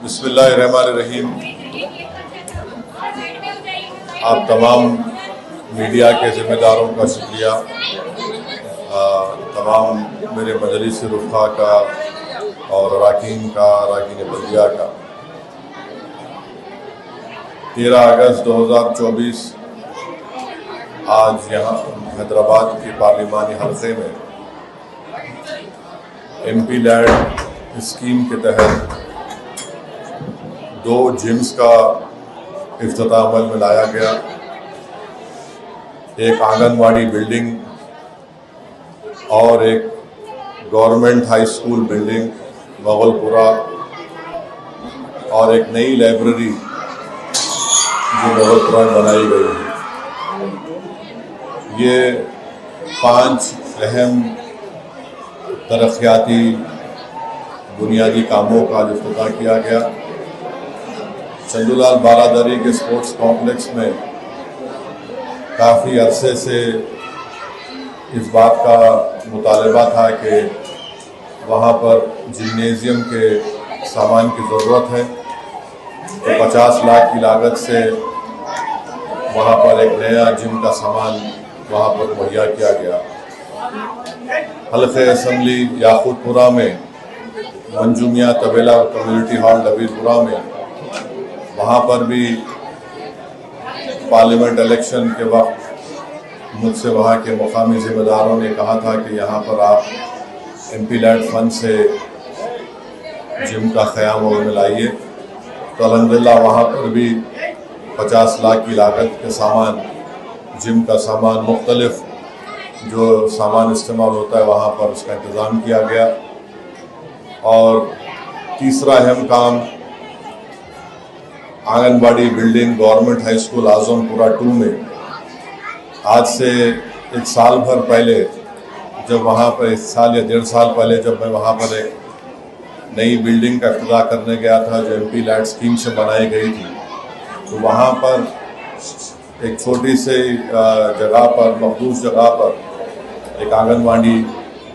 बिस्मिल्लाहिर्रहमानिर्रहीम। आप तमाम मीडिया के ज़िम्मेदारों का शुक्रिया, तमाम मेरे मजलिस रुफ़ा का और अराकीन बल्दिया का। 13 अगस्त 2024 आज यहाँ हैदराबाद के पार्लिमानी हल्के में MP लैंड स्कीम के तहत 2 जिम्स का इफ्तिताह अमल में लाया गया। एक आंगनवाड़ी बिल्डिंग और एक government high school building Mogalpura और एक नई लाइब्रेरी जो मोगलपुरा में बनाई गई है। ये 5 अहम तरक्याती बुनियादी कामों का इफ्तिताह किया गया। चंदूलाल बारादरी के स्पोर्ट्स कॉम्प्लेक्स में काफ़ी अरसे से इस बात का मुतालबा था कि वहाँ पर जिम्नेज़ियम के सामान की ज़रूरत है, तो 50 लाख की लागत से वहाँ पर एक नया जिम का सामान वहाँ पर मुहैया किया गया। हल्के असम्बली याकूतपुरा में मंजूमिया तबेला कम्युनिटी हॉल नबीलपुरा में, वहाँ पर भी पार्लियामेंट इलेक्शन के वक्त मुझसे वहाँ के मुकामी ज़िम्मेदारों ने कहा था कि यहाँ पर आप MP लैंड फंड से जिम का क़याम में लाइए। तो अल्हम्दुलिल्लाह वहाँ पर भी 50 लाख की लागत के सामान, जिम का सामान, मुख्तलिफ जो सामान इस्तेमाल होता है वहाँ पर उसका इंतज़ाम किया गया। और तीसरा अहम काम, anganwadi building government high school Azampura 2 में आज से 1 साल भर पहले, जब वहाँ पर 1 साल या 1.5 साल पहले जब मैं वहाँ पर एक नई बिल्डिंग का इफ्तिताह करने गया था जो MP लैंड स्कीम से बनाई गई थी, तो वहाँ पर एक छोटी सी जगह पर, महदूद जगह पर एक आंगनवाड़ी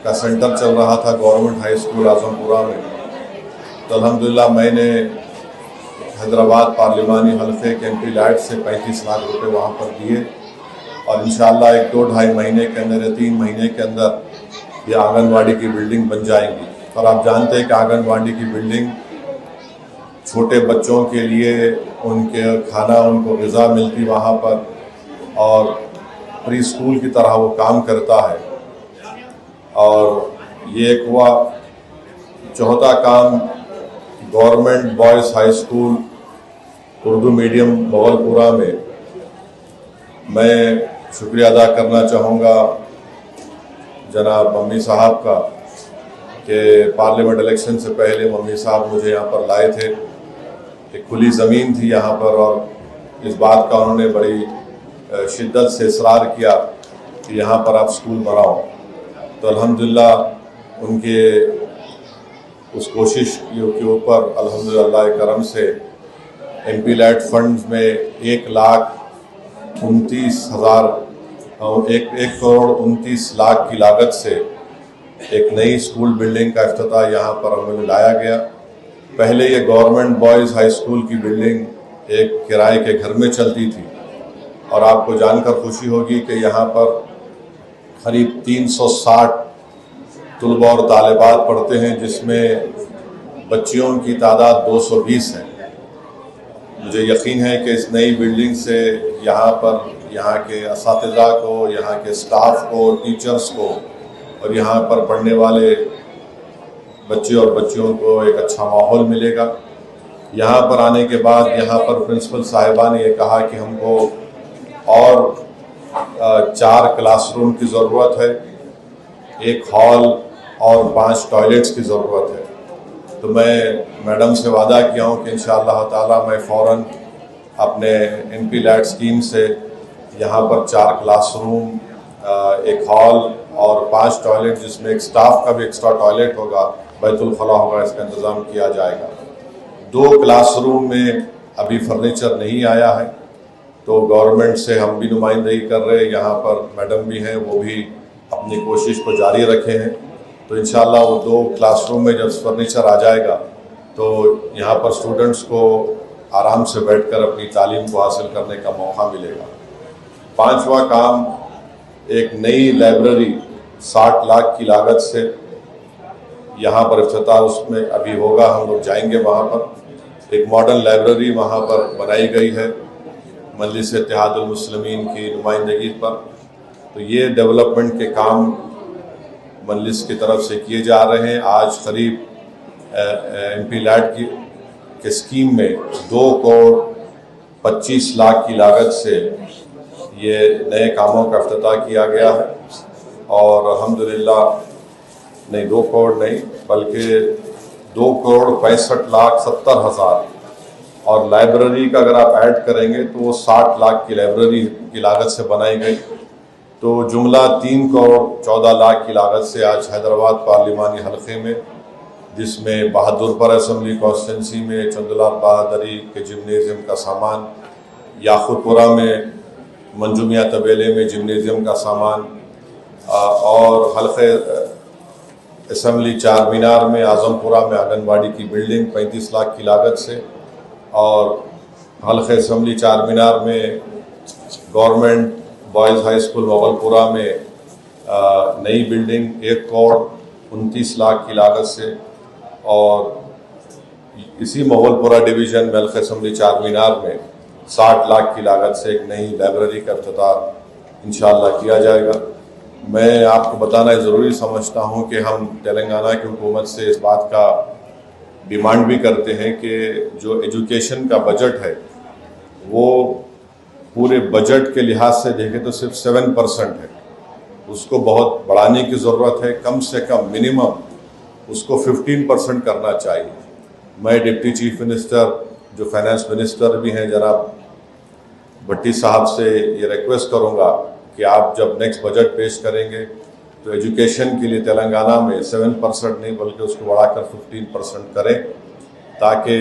का सेंटर चल रहा था गवर्नमेंट हाई स्कूल आज़मपुरा में। तो अल्हम्दुलिल्लाह मैंने हैदराबाद पार्लिमानी हल्के के MP लैंड से 35 लाख रुपए वहाँ पर दिए और इंशाअल्लाह 1-2-2.5 महीने के अंदर या 3 महीने के अंदर ये आंगनवाड़ी की बिल्डिंग बन जाएंगी। और आप जानते हैं कि आंगनवाड़ी की बिल्डिंग छोटे बच्चों के लिए उनके खाना, उनको ग़िज़ा मिलती वहाँ पर, और प्री स्कूल की तरह वो काम करता है। और ये एक हुआ। चौथा काम, government boys high school Urdu medium Mogalpura में मैं शुक्रिया अदा करना चाहूँगा जनाब मम्मी साहब का कि पार्लियामेंट इलेक्शन से पहले मम्मी साहब मुझे यहाँ पर लाए थे। एक खुली ज़मीन थी यहाँ पर और इस बात का उन्होंने बड़ी शिद्दत से इसरार किया कि यहाँ पर आप स्कूल बनाओ। तो अल्हम्दुलिल्लाह उनके उस कोशिश के ऊपर अल्हम्दुलिल्लाह करम से MP लैंड फंड में 1 करोड़ 29 लाख की लागत से एक नई स्कूल बिल्डिंग का इफ्तिताह यहाँ पर अमल में लाया गया। पहले ये गवर्नमेंट बॉयज़ हाई स्कूल की बिल्डिंग एक किराए के घर में चलती थी और आपको जानकर खुशी होगी कि यहाँ पर करीब 360 तलबा और तालिबात पढ़ते हैं, जिसमें बच्चियों की तादाद 220 है। मुझे यकीन है कि इस नई बिल्डिंग से यहाँ पर यहाँ के असातिज़ा को, यहाँ के स्टाफ को, टीचर्स को और यहाँ पर पढ़ने वाले बच्चे और बच्चियों को एक अच्छा माहौल मिलेगा। यहाँ पर आने के बाद यहाँ पर प्रिंसिपल साहिबा ने ये कहा कि हमको और 4 क्लासरूम की ज़रूरत है, 1 हॉल और 5 टॉयलेट्स की ज़रूरत है। तो मैं मैडम से वादा किया हूँ कि इंशाअल्लाह ताला मैं फ़ौरन अपने MP लैंड स्कीम से यहाँ पर 4 क्लासरूम, 1 हॉल और 5 टॉयलेट, जिसमें एक स्टाफ का भी एक्स्ट्रा टॉयलेट होगा, बैतुल खला होगा, इसका इंतज़ाम किया जाएगा। 2 क्लासरूम में अभी फर्नीचर नहीं आया है, तो गवर्नमेंट से हम भी नुमाइंदगी कर रहे हैं। यहाँ पर मैडम भी हैं, वो भी अपनी कोशिश को जारी रखे हैं। तो इंशाअल्लाह वो 2 क्लासरूम में जब फर्नीचर आ जाएगा तो यहाँ पर स्टूडेंट्स को आराम से बैठकर अपनी तालीम को हासिल करने का मौका मिलेगा। पांचवा काम, एक नई लाइब्रेरी 60 लाख की लागत से यहाँ पर इफ्तिताह उसमें अभी होगा, हम लोग जाएंगे वहाँ पर। एक मॉडर्न लाइब्रेरी वहाँ पर बनाई गई है मजलिस इत्तेहादुल मुस्लिमीन की नुमाइंदगी पर। तो ये डेवलपमेंट के काम मजलिस की तरफ से किए जा रहे हैं। आज करीब MP लैट के स्कीम में 2 करोड़ 25 लाख की लागत से ये नए कामों का इफ्तिताह किया गया है। और अल्हम्दुलिल्लाह 2 करोड़ नहीं बल्कि 2 करोड़ 65 लाख 70 हज़ार, और लाइब्रेरी का अगर आप ऐड करेंगे तो वो 60 लाख की लाइब्रेरी की लागत से बनाई गई। तो जुमला 3 करोड़ 14 लाख की लागत से आज हैदराबाद पार्लिमानी हल्के में, जिसमें बहादुरपुर असम्बली कॉन्स्टिट्यूंसी में चंदुलाल बहादुरी के जिम्नेजियम का सामान, याकूतपुरा में मंजूमिया तबेले में जिम्नेजियम का सामान, और हल्के असम्बली चार मीनार में आजमपुरा में आंगनबाड़ी की बिल्डिंग 35 लाख की लागत से, और हल्के असम्बली चार मीनार में government boys high school Mogalpura में नई बिल्डिंग 1 करोड़ 29 लाख की लागत से, और इसी मोगलपुरा डिवीज़न में हल्के असम्बली चार मीनार में 60 लाख की लागत से एक नई लाइब्रेरी का इफ्तिताह इंशाअल्लाह किया जाएगा। मैं आपको बताना ज़रूरी समझता हूं कि हम तेलंगाना की हुकूमत से इस बात का डिमांड भी करते हैं कि जो एजुकेशन का बजट है वो पूरे बजट के लिहाज से देखें तो सिर्फ 7% है। उसको बहुत बढ़ाने की ज़रूरत है, कम से कम मिनिमम उसको 15% करना चाहिए। मैं डिप्टी चीफ मिनिस्टर जो फाइनेंस मिनिस्टर भी हैं जनाब भट्टी साहब से ये रिक्वेस्ट करूँगा कि आप जब नेक्स्ट बजट पेश करेंगे तो एजुकेशन के लिए तेलंगाना में 7% नहीं बल्कि उसको बढ़ाकर 15% करें, ताकि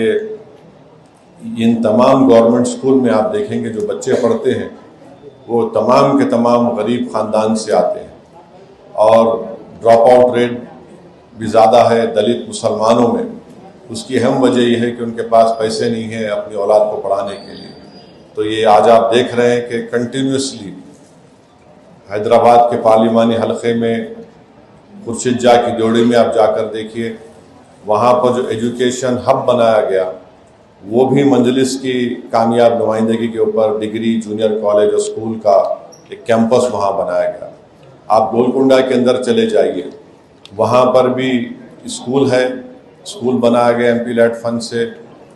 इन तमाम गवर्नमेंट स्कूल में आप देखेंगे जो बच्चे पढ़ते हैं वो तमाम के तमाम गरीब ख़ानदान से आते हैं, और ड्रॉप आउट रेट भी ज़्यादा है दलित मुसलमानों में। उसकी अहम वजह यह है कि उनके पास पैसे नहीं है अपनी औलाद को पढ़ाने के लिए। तो ये आज आप देख रहे हैं कि कंटिन्यूसली हैदराबाद के पार्लिमानी हलके में खुर्शीद जा की जोड़ी में आप जाकर देखिए, वहाँ पर जो एजुकेशन हब बनाया गया वो भी मजलिस की कामयाब नुमाइंदगी के ऊपर डिग्री जूनियर कॉलेज और स्कूल का एक कैंपस वहाँ बनाया गया। आप गोलकुंडा के अंदर चले जाइए, वहाँ पर भी स्कूल है, स्कूल बनाया गया MP लैट फंड से,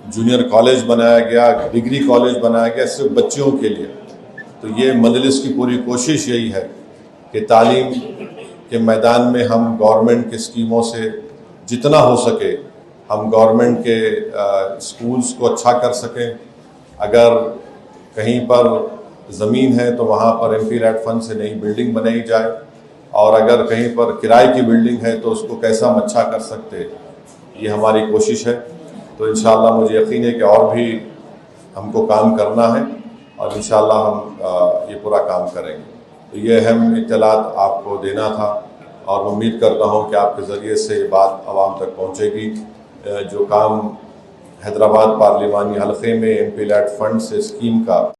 जूनियर कॉलेज बनाया गया, डिग्री कॉलेज बनाया गया सिर्फ बच्चियों के लिए। तो ये मजलिस की पूरी कोशिश यही है कि तालीम के मैदान में हम गवर्नमेंट की स्कीमों से जितना हो सके हम गवर्नमेंट के स्कूल्स को अच्छा कर सकें। अगर कहीं पर ज़मीन है तो वहाँ पर MP लैट फंड से नई बिल्डिंग बनाई जाए, और अगर कहीं पर किराए की बिल्डिंग है तो उसको कैसा हम अच्छा कर सकते, ये हमारी कोशिश है। तो इंशाअल्लाह मुझे यकीन है कि और भी हमको काम करना है और इंशाअल्लाह हम ये पूरा काम करेंगे। तो ये अहम इत्तलात आपको देना था, और उम्मीद करता हूँ कि आपके ज़रिए से ये बात आवाम तक पहुँचेगी। जो काम हैदराबाद पार्लिमानी हलके में MP लैट फंड से स्कीम का